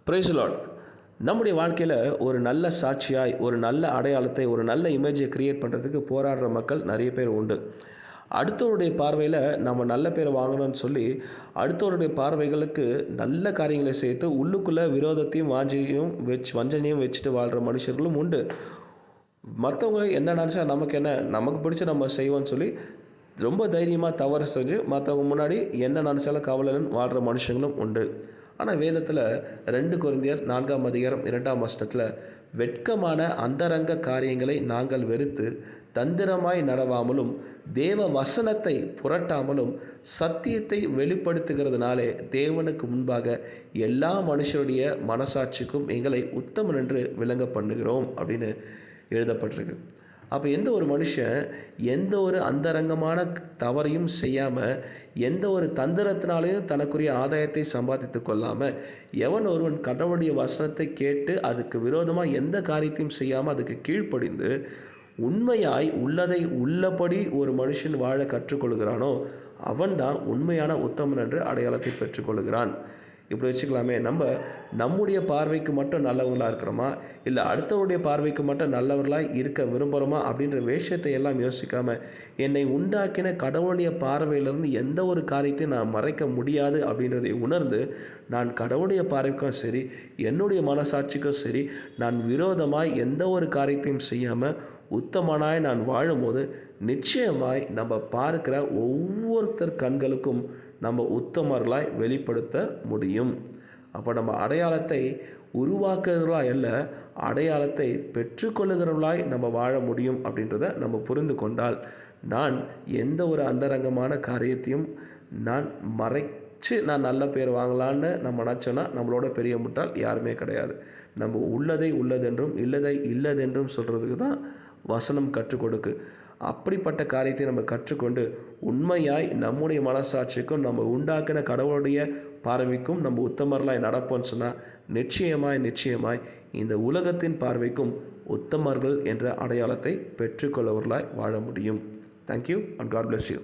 Price Lord. நம்முடைய வாழ்க்கையில் ஒரு நல்ல சாட்சியாய், ஒரு நல்ல அடையாளத்தை, ஒரு நல்ல இமேஜை கிரியேட் பண்ணுறதுக்கு போராடுற மக்கள் நிறைய பேர் உண்டு. அடுத்தவருடைய பார்வையில் நம்ம நல்ல பேர் வாங்கணும்னு சொல்லி அடுத்தவருடைய பார்வைகளுக்கு நல்ல காரியங்களை சேர்த்து உள்ளுக்குள்ளே விரோதத்தையும் வஞ்சனையும் வச்சுட்டு வாழ்கிற மனுஷர்களும் உண்டு. மற்றவங்க என்ன நினச்சா நமக்கு என்ன, நமக்கு பிடிச்ச நம்ம செய்வோம்னு சொல்லி ரொம்ப தைரியமாக தவறு செஞ்சு மற்றவங்க முன்னாடி என்ன நினச்சாலும் கவலைன்னு வாழ்கிற மனுஷங்களும் உண்டு. ஆனால் வேதத்தில் 2 கொரிந்தியர் 4ஆம் அதிகாரம் 2ஆம் வசனத்தில் வெட்கமான அந்தரங்க காரியங்களை நாங்கள் வெறுத்து தந்திரமாய் நடவாமலும் தேவ வசனத்தை புரட்டாமலும் சத்தியத்தை வெளிப்படுத்துகிறதுனாலே தேவனுக்கு முன்பாக எல்லா மனுஷருடைய மனசாட்சிக்கும் எங்களை உத்தமன் என்று விளங்க பண்ணுகிறோம் அப்படின்னு எழுதப்பட்டிருக்கு. அப்போ எந்த ஒரு மனுஷன் எந்த ஒரு அந்தரங்கமான தவறையும் செய்யாமல், எந்த ஒரு தந்திரத்தினாலையும் தனக்குரிய ஆதாயத்தை சம்பாதித்து கொள்ளாமல், எவன் ஒருவன் கடவுளுடைய வசனத்தை கேட்டு அதுக்கு விரோதமாக எந்த காரியத்தையும் செய்யாமல் அதுக்கு கீழ்ப்படிந்து உண்மையாய் உள்ளதை உள்ளபடி ஒரு மனுஷன் வாழ கற்றுக்கொள்கிறானோ அவன்தான் உண்மையான உத்தமன் என்று அடையாளத்தை பெற்றுக்கொள்கிறான். இப்படி வச்சுக்கலாமே, நம்முடைய பார்வைக்கு மட்டும் நல்லவங்களாக இருக்கிறோமா, இல்லை அடுத்தவருடைய பார்வைக்கு மட்டும் நல்லவர்களாக இருக்க விரும்புகிறோமா அப்படின்ற விஷயத்தை எல்லாம் யோசிக்காமல், என்னை உண்டாக்கின கடவுளுடைய பார்வையிலிருந்து எந்த ஒரு காரியத்தையும் நான் மறைக்க முடியாது அப்படின்றதை உணர்ந்து, நான் கடவுளுடைய பார்வைக்கும் சரி, என்னுடைய மனசாட்சிக்கும் சரி, நான் விரோதமாய் எந்த ஒரு காரியத்தையும் செய்யாமல் உத்தமனாய் நான் வாழும்போது நிச்சயமாய் நம்ம பார்க்கிற ஒவ்வொருத்தர் கண்களுக்கும் நம்ம உத்தமர்களாய் வெளிப்படுத்த முடியும். அப்போ நம்ம அடையாளத்தை உருவாக்குறவர்களாய் அல்ல, அடையாளத்தை பெற்றுக்கொள்ளுகிறவர்களாய் நம்ம வாழ முடியும் அப்படின்றத நம்ம புரிந்து கொண்டால், நான் எந்த ஒரு அந்தரங்கமான காரியத்தையும் நான் நான் நல்ல பேர் வாங்கலான்னு நம்ம நினச்சோன்னா நம்மளோட பெரிய முட்டாள் யாருமே கிடையாது. நம்ம உள்ளதை உள்ளதென்றும் இல்லதை இல்லதென்றும் சொல்கிறதுக்கு தான் வசனம் கற்றுக் கொடுக்கு. அப்படிப்பட்ட காரியத்தை நம்ம கற்றுக்கொண்டு உண்மையாய் நம்முடைய மனசாட்சிக்கும் நம்ம உண்டாக்கின கடவுளுடைய பார்வைக்கும் நம்ம உத்தமர்களாய் நடப்போம்னு சொன்னால் நிச்சயமாய் இந்த உலகத்தின் பார்வைக்கும் உத்தமர்கள் என்ற அடையாளத்தை பெற்றுக்கொள்ளவர்களாய் வாழ முடியும். Thank you and God bless you.